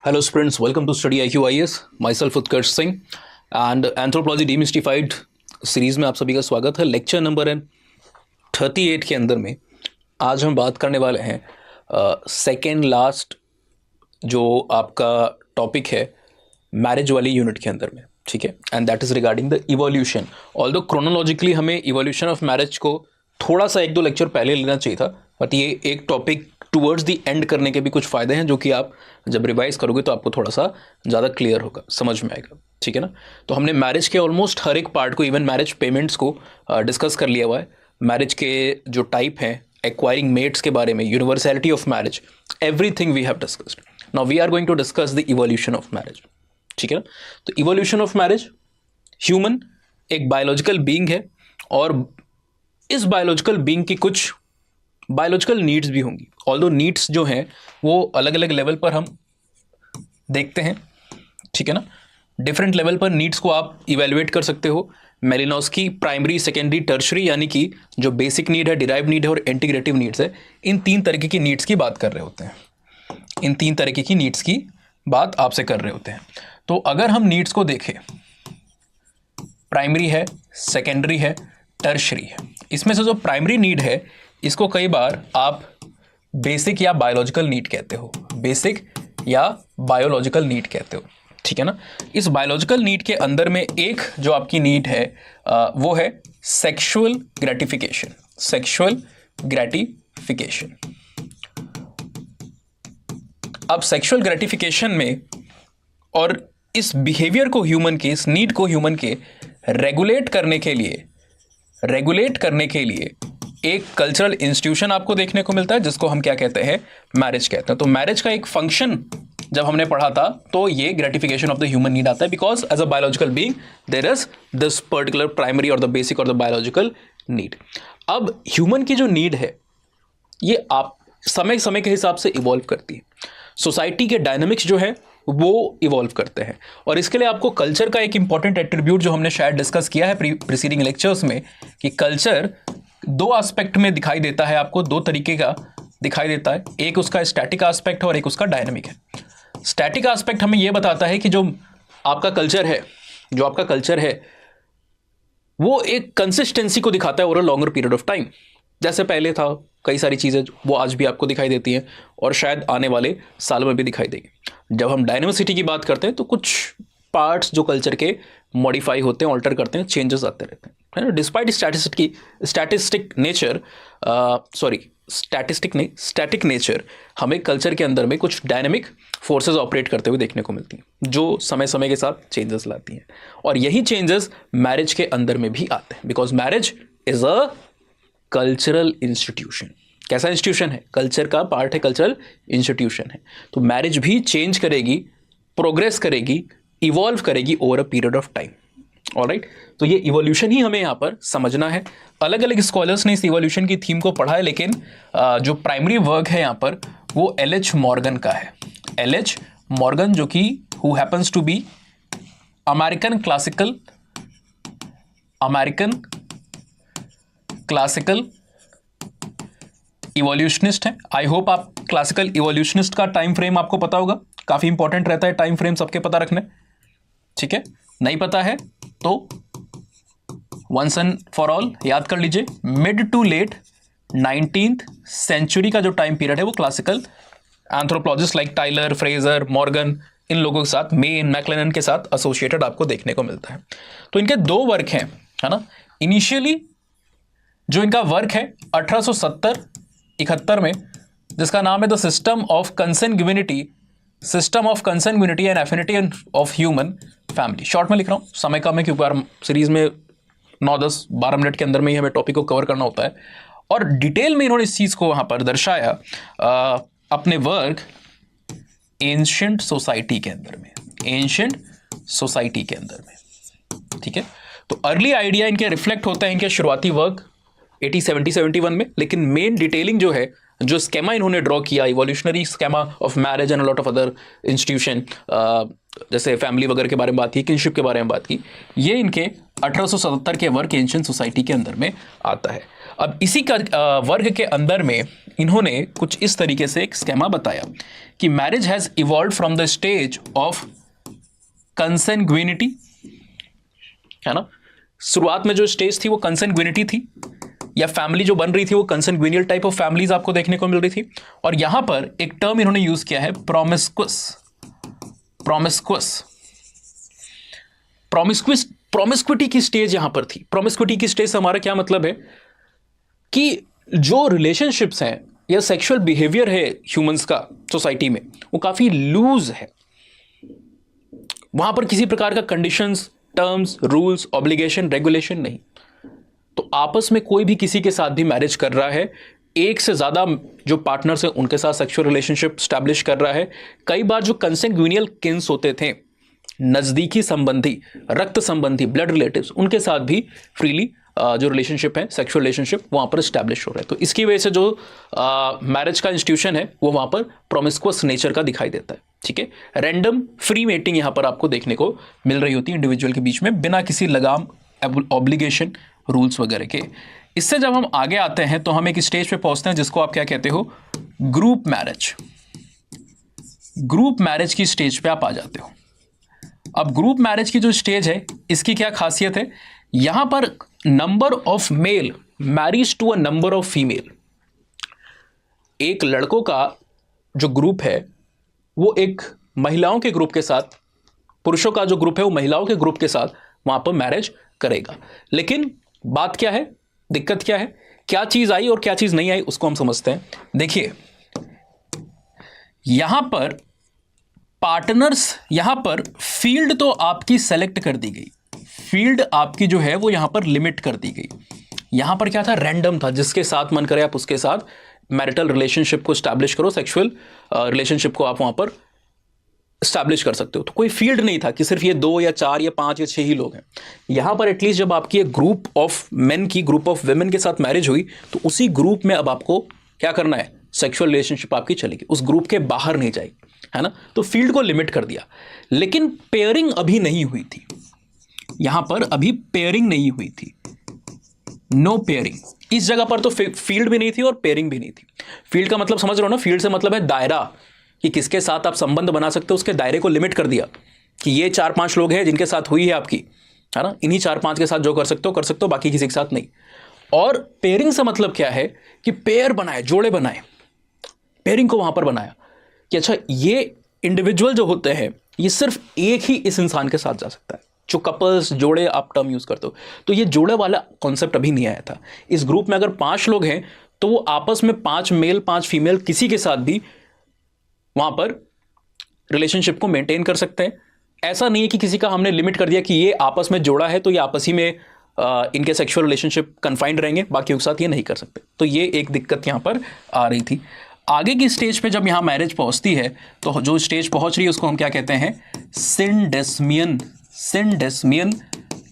Hello, students. Welcome to Study IQ IAS. Myself Utkarsh Singh and Anthropology Demystified series में आप सभी का स्वागत है। लेक्चर नंबर 38 के अंदर में आज हम बात करने वाले हैं सेकेंड लास्ट जो आपका टॉपिक है मैरिज वाली यूनिट के अंदर में, ठीक है। And that is regarding the evolution. Although chronologically हमें इवोल्यूशन ऑफ मैरिज को थोड़ा सा एक दो लेक्चर पहले लेना चाहिए था, बट ये एक टॉपिक टूवर्ड्स दी एंड करने के भी कुछ फ़ायदे हैं जो कि आप जब रिवाइज करोगे तो आपको थोड़ा सा ज़्यादा क्लियर होगा, समझ में आएगा, ठीक है ना। तो हमने मैरिज के ऑलमोस्ट हर एक पार्ट को, इवन मैरिज पेमेंट्स को डिस्कस कर लिया हुआ है। मैरिज के जो टाइप हैं, एक्वायरिंग मेट्स के बारे में, universality of marriage, everything we have discussed. Now we are going to discuss the evolution of marriage, ठीक है ना। तो इवोल्यूशन ऑफ मैरिज, ह्यूमन एक बायोलॉजिकल बीइंग है और इस बायोलॉजिकल बीइंग की कुछ बायोलॉजिकल नीड्स भी होंगी। ऑल्दो नीड्स जो हैं वो अलग अलग लेवल पर हम देखते हैं, ठीक है ना। डिफरेंट लेवल पर नीड्स को आप इवेल्युएट कर सकते हो। मेलिनोस्की प्राइमरी, सेकेंडरी, टर्शरी, यानी कि जो बेसिक नीड है, डिराइव नीड है और इंटीग्रेटिव नीड्स है, इन तीन तरीके की नीड्स की बात कर रहे होते हैं। इन तीन तरीके की नीड्स की बात आपसे कर रहे होते हैं। तो अगर हम नीड्स को देखें, प्राइमरी है, सेकेंडरी है, टर्शरी है। इसमें से जो प्राइमरी नीड है इसको कई बार आप बेसिक या बायोलॉजिकल नीड कहते हो, बेसिक या बायोलॉजिकल नीड कहते हो, ठीक है ना। इस बायोलॉजिकल नीड के अंदर में एक जो आपकी नीड है वो है सेक्सुअल ग्रेटिफिकेशन। Sexual gratification. अब सेक्सुअल ग्रेटिफिकेशन में और इस बिहेवियर को ह्यूमन के, इस नीड को ह्यूमन के रेगुलेट करने के लिए एक कल्चरल इंस्टीट्यूशन आपको देखने को मिलता है जिसको हम क्या कहते हैं, मैरिज कहते हैं। तो मैरिज का एक फंक्शन जब हमने पढ़ा था तो ये gratification of the human need आता है, because as a biological being there is this particular primary और द बेसिक और द बायोलॉजिकल नीड। अब ह्यूमन की जो नीड है ये आप समय समय के हिसाब से इवॉल्व करती है। सोसाइटी के डायनामिक्स जो है वो इवॉल्व करते हैं और इसके लिए आपको कल्चर का एक इंपॉर्टेंट एट्रीब्यूट जो हमने शायद डिस्कस किया है प्रीसीडिंग लेक्चर्स में, कि कल्चर दो एस्पेक्ट में दिखाई देता है, आपको दो तरीके का दिखाई देता है। एक उसका स्टैटिक एस्पेक्ट है और एक उसका डायनामिक है। स्टैटिक एस्पेक्ट हमें यह बताता है कि जो आपका कल्चर है वो एक कंसिस्टेंसी को दिखाता है over a longer period of time. जैसे पहले था, कई सारी चीज़ें वो आज भी आपको दिखाई देती हैं और शायद आने वाले सालों में भी दिखाई देंगी। जब हम डायनामिसिटी की बात करते हैं तो कुछ पार्ट्स जो कल्चर के मॉडिफाई होते हैं, ऑल्टर करते हैं, चेंजेस आते रहते हैं, है ना। डिस्पाइट स्टैटिक नेचर हमें कल्चर के अंदर में कुछ डायनामिक फोर्सेस ऑपरेट करते हुए देखने को मिलती हैं जो समय समय के साथ चेंजेस लाती हैं, और यही चेंजेस मैरिज के अंदर में भी आते हैं, because marriage is a cultural institution. कैसा इंस्टीट्यूशन है? कल्चर का पार्ट है, कल्चरल इंस्टीट्यूशन है। तो मैरिज भी चेंज करेगी, प्रोग्रेस करेगी, इवॉल्व करेगी over a period of time. Alright, तो ये इवोल्यूशन ही हमें यहाँ पर समझना है। अलग अलग स्कॉलर्स ने इस इवोल्यूशन की थीम को पढ़ा है, लेकिन जो प्राइमरी वर्क है यहाँ पर वो एल.एच. मॉर्गन का है। एल.एच. मॉर्गन, जो कि who happens to be American classical evolutionist है। आई होप आप क्लासिकल इवोल्यूशनिस्ट का टाइम फ्रेम आपको पता होगा, काफ़ी इंपॉर्टेंट रहता है टाइम फ्रेम सबके पता रखने, ठीक है। नहीं पता है तो वंस एंड फॉर ऑल याद कर लीजिए। Mid to late 19th century का जो टाइम पीरियड है वो classical anthropologist like Tylor, Frazer, Morgan, इन लोगों के साथ, मेन, मैक्लेनन के साथ एसोसिएटेड आपको देखने को मिलता है। तो इनके दो वर्क हैं, है ना। इनिशियली जो इनका वर्क है 1870-71 में, जिसका नाम है the system of consanguinity and affinity of human family. Short में लिख रहा हूँ, समय कम है क्योंकि सीरीज में 9-10-12 मिनट के अंदर में ही हमें टॉपिक को कवर करना होता है, और डिटेल में इन्होंने इस चीज़ को वहाँ पर दर्शाया अपने वर्क एंशिएंट सोसाइटी के अंदर में, ठीक है। तो अर्ली आइडिया इनके रिफ्लेक्ट होता है इनके शुरुआती वर्क 1870-71 में, लेकिन मेन डिटेलिंग जो है, जो स्केमा इन्होंने ड्रॉ किया, evolutionary schema of marriage and lot of other institution, जैसे फैमिली वगैरह के बारे में बात की, किनशिप के बारे में बात की, ये इनके 1877 के वर्ग एंशिएंट सोसाइटी के अंदर में आता है। अब इसी का वर्ग के अंदर में इन्होंने कुछ इस तरीके से एक स्केमा बताया कि marriage has evolve from the stage of consanguinity, है ना। शुरुआत में जो स्टेज थी वो कंसेंग्विनिटी थी, या फैमिली जो बन रही थी वो कंसेंग्विनियल टाइप ऑफ फैमिलीज आपको देखने को मिल रही थी। और यहां पर एक टर्म इन्होंने यूज किया है प्रोमिस्कुअस। प्रोमिस्कुइटी की स्टेज यहां पर थी। प्रोमिस्कुइटी की स्टेज से हमारा क्या मतलब है कि जो रिलेशनशिप्स हैं या सेक्सुअल बिहेवियर है ह्यूमंस का सोसाइटी में, वो काफी लूज है। वहां पर किसी प्रकार का conditions, terms, rules, obligation, regulation नहीं। तो आपस में कोई भी किसी के साथ भी मैरिज कर रहा है, एक से ज्यादा जो पार्टनर्स हैं उनके साथ सेक्सुअल रिलेशनशिप स्टैब्लिश कर रहा है। कई बार जो कंसेंग्विनियल किन्स होते थे, नजदीकी संबंधी, रक्त संबंधी, ब्लड रिलेटिव्स, उनके साथ भी फ्रीली जो रिलेशनशिप है, सेक्सुअल रिलेशनशिप, वहां पर स्टैब्लिश हो रहा है। तो इसकी वजह से जो मैरिज का इंस्टीट्यूशन है वो वहां पर प्रोमिस्कुअस नेचर का दिखाई देता है। ठीक है, रैंडम फ्री मेटिंग यहां पर आपको देखने को मिल रही होती है इंडिविजुअल के बीच में, बिना किसी लगाम, ऑब्लिगेशन, रूल्स वगैरह के। इससे जब हम आगे आते हैं तो हम एक स्टेज पे पहुंचते हैं जिसको आप क्या कहते हो, ग्रुप मैरिज। ग्रुप मैरिज की स्टेज पे आप आ जाते हो। अब ग्रुप मैरिज की जो स्टेज है इसकी क्या खासियत है, यहां पर number of male marriage to a number of female. एक लड़कों का जो ग्रुप है वो एक महिलाओं के ग्रुप के साथ, पुरुषों का जो ग्रुप है वो महिलाओं के ग्रुप के साथ वहां पर मैरिज करेगा। लेकिन बात क्या है, दिक्कत क्या है, क्या चीज आई और क्या चीज नहीं आई उसको हम समझते हैं। देखिए यहां पर पार्टनर्स, यहां पर फील्ड तो आपकी सेलेक्ट कर दी गई, फील्ड आपकी जो है वो यहां पर लिमिट कर दी गई। यहां पर क्या था, रैंडम था, जिसके साथ मन करे आप उसके साथ मैरिटल रिलेशनशिप को स्टैब्लिश करो, सेक्सुअल रिलेशनशिप को आप वहां पर स्टैब्लिश कर सकते हो। तो कोई फील्ड नहीं था कि सिर्फ ये 2 या 4 या 5 या 6 ही लोग हैं। यहां पर एटलीस्ट जब आपकी एक ग्रुप ऑफ मेन की ग्रुप ऑफ वेमेन के साथ मैरिज हुई तो उसी ग्रुप में अब आपको क्या करना है, सेक्सुअल रिलेशनशिप आपकी चलेगी, उस ग्रुप के बाहर नहीं जाएगी, है ना। तो फील्ड को लिमिट कर दिया, लेकिन पेयरिंग अभी नहीं हुई थी। यहां पर अभी पेयरिंग नहीं हुई थी, नो पेयरिंग। इस जगह पर तो फील्ड भी नहीं थी और पेयरिंग भी नहीं थी। फील्ड का मतलब समझ रहे हो ना, फील्ड से मतलब है दायरा, कि किसके साथ आप संबंध बना सकते हो, उसके दायरे को लिमिट कर दिया कि ये 4-5 लोग हैं जिनके साथ हुई है आपकी, है ना, इन्हीं 4-5 के साथ जो कर सकते हो, बाकी किसी के साथ नहीं। और पेयरिंग से मतलब क्या है कि पेयर बनाए, जोड़े बनाए, पेयरिंग को वहां पर बनाया कि अच्छा ये इंडिविजुअल जो होते हैं ये सिर्फ एक ही इस इंसान के साथ जा सकता है। जो कपल्स, जोड़े आप टर्म यूज करते हो, तो ये जोड़े वाला कॉन्सेप्ट अभी नहीं आया था। इस ग्रुप में अगर 5 लोग हैं तो वो आपस में 5 मेल 5 फीमेल किसी के साथ भी वहां पर रिलेशनशिप को मेंटेन कर सकते हैं। ऐसा नहीं है कि किसी का हमने लिमिट कर दिया कि ये आपस में जोड़ा है तो ये आपस ही में इनके सेक्सुअल रिलेशनशिप कन्फाइंड रहेंगे, बाकियों के साथ ये नहीं कर सकते। तो ये एक दिक्कत यहां पर आ रही थी। आगे की स्टेज पे जब यहां मैरिज पहुंचती है तो जो स्टेज पहुंच रही है उसको हम क्या कहते हैं, सिंडेस्मियन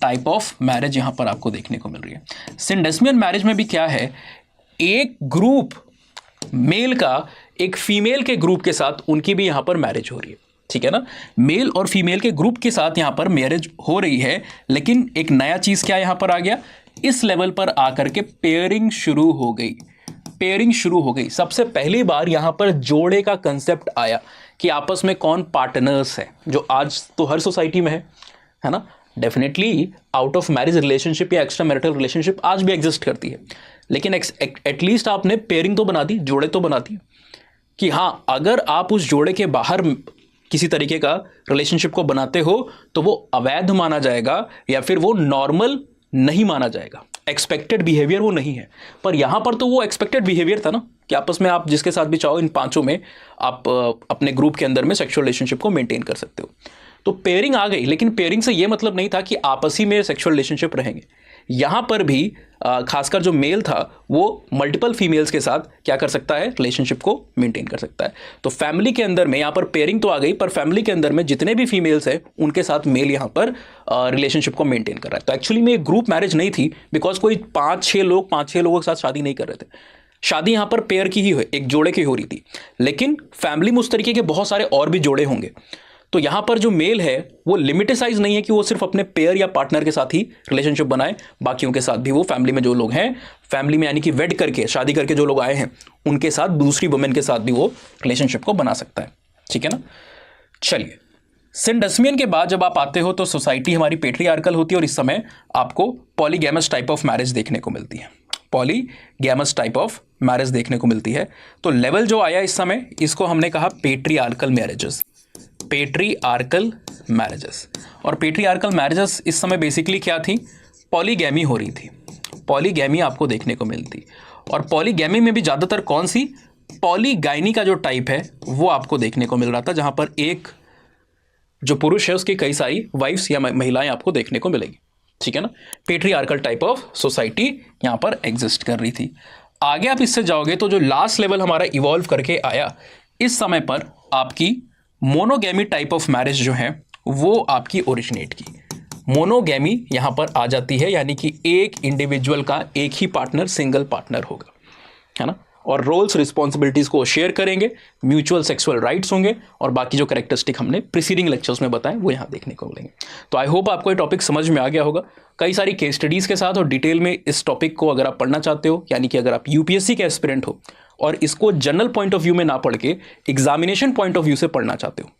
टाइप ऑफ मैरिज यहां पर आपको देखने को मिल रही है। सिंडेस्मियन मैरिज में भी क्या है, एक ग्रुप मेल का एक फीमेल के ग्रुप के साथ उनकी भी यहां पर मैरिज हो रही है, ठीक है ना। मेल और फीमेल के ग्रुप के साथ यहां पर मैरिज हो रही है, लेकिन एक नया चीज क्या यहां पर आ गया, इस लेवल पर आकर के पेयरिंग शुरू हो गई। पेयरिंग शुरू हो गई, सबसे पहली बार यहां पर जोड़े का कंसेप्ट आया कि आपस में कौन पार्टनर्स है, जो आज तो हर सोसाइटी में है ना। Definitely out of marriage relationship या एक्स्ट्रा मैरिटल रिलेशनशिप आज भी एग्जिस्ट करती है, लेकिन एटलीस्ट आपने पेयरिंग तो बना दी, जोड़े तो बना दिए कि हाँ, अगर आप उस जोड़े के बाहर किसी तरीके का रिलेशनशिप को बनाते हो तो वो अवैध माना जाएगा या फिर वो नॉर्मल नहीं माना जाएगा, एक्सपेक्टेड बिहेवियर वो नहीं है। पर यहां पर तो वो एक्सपेक्टेड बिहेवियर था ना, कि आपस में आप जिसके साथ भी चाहो इन 5 में आप अपने ग्रुप के अंदर में सेक्सुअल रिलेशनशिप को मेंटेन कर सकते हो। तो पेयरिंग आ गई, लेकिन पेयरिंग से ये मतलब नहीं था कि आपसी में सेक्सुअल रिलेशनशिप रहेंगे। यहां पर भी खासकर जो मेल था वो मल्टीपल फीमेल्स के साथ क्या कर सकता है, रिलेशनशिप को मेंटेन कर सकता है। तो फैमिली के अंदर में यहां पर पेयरिंग तो आ गई, पर फैमिली के अंदर में जितने भी फीमेल्स हैं उनके साथ मेल यहां पर रिलेशनशिप को मेंटेन कर रहा है। तो एक्चुअली में एक ग्रुप मैरिज नहीं थी, बिकॉज कोई 5-6 लोगों के साथ शादी नहीं कर रहे थे। शादी यहां पर पेयर की ही एक जोड़े की हो रही थी, लेकिन फैमिली में उस तरीके के बहुत सारे और भी जोड़े होंगे। तो यहाँ पर जो मेल है वो लिमिटेसाइज नहीं है कि वो सिर्फ अपने पेयर या पार्टनर के साथ ही रिलेशनशिप बनाए, बाकियों के साथ भी वो फैमिली में जो लोग हैं, फैमिली में यानी कि वेड करके शादी करके जो लोग आए हैं उनके साथ, दूसरी वुमेन के साथ भी वो रिलेशनशिप को बना सकता है। ठीक है ना। चलिए, सेंट डसमियन के बाद जब आप आते हो तो सोसाइटी हमारी पेट्रियार्कल होती है और इस समय आपको पॉलीगैमस टाइप ऑफ मैरिज देखने को मिलती है। पॉलीगैमस टाइप ऑफ मैरिज देखने को मिलती है। तो लेवल जो आया इस समय, इसको हमने कहा पेट्रियार्कल मैरिजेस। Patriarchal marriages. और पेट्रियार्कल मैरिजेस इस समय बेसिकली क्या थी, पॉलीगैमी हो रही थी। पॉलीगैमी आपको देखने को मिलती, और पॉलीगैमी में भी ज़्यादातर कौन सी, पॉलीगाइनी का जो टाइप है वो आपको देखने को मिल रहा था, जहाँ पर एक जो पुरुष है उसकी कई सारी वाइफ्स या महिलाएं आपको देखने को मिलेगी। ठीक है ना। पेट्रियार्कल टाइप ऑफ सोसाइटी यहाँ पर एग्जिस्ट कर रही थी। आगे आप इससे जाओगे तो जो लास्ट लेवल हमारा इवॉल्व करके आया इस समय पर, आपकी मोनोगैमी टाइप ऑफ मैरिज जो है वो आपकी ओरिजिनेट की। मोनोगैमी यहाँ पर आ जाती है, यानी कि एक इंडिविजुअल का एक ही पार्टनर, सिंगल पार्टनर होगा, है ना। और रोल्स रिस्पॉन्सिबिलिटीज़ को शेयर करेंगे, म्यूचुअल सेक्सुअल राइट्स होंगे, और बाकी जो कैरेक्टरिस्टिक हमने प्रीसीडिंग लेक्चर्स में बताएं वो यहाँ देखने को मिलेंगे। तो आई होप आपको ये टॉपिक समझ में आ गया होगा, कई सारी केस स्टडीज़ के साथ, और डिटेल में इस टॉपिक को अगर आप पढ़ना चाहते हो, यानी कि अगर आप यूपीएससी के एस्पिरेंट हो और इसको जनरल पॉइंट ऑफ व्यू में ना पढ़ के एग्जामिनेशन पॉइंट ऑफ व्यू से पढ़ना चाहते हो,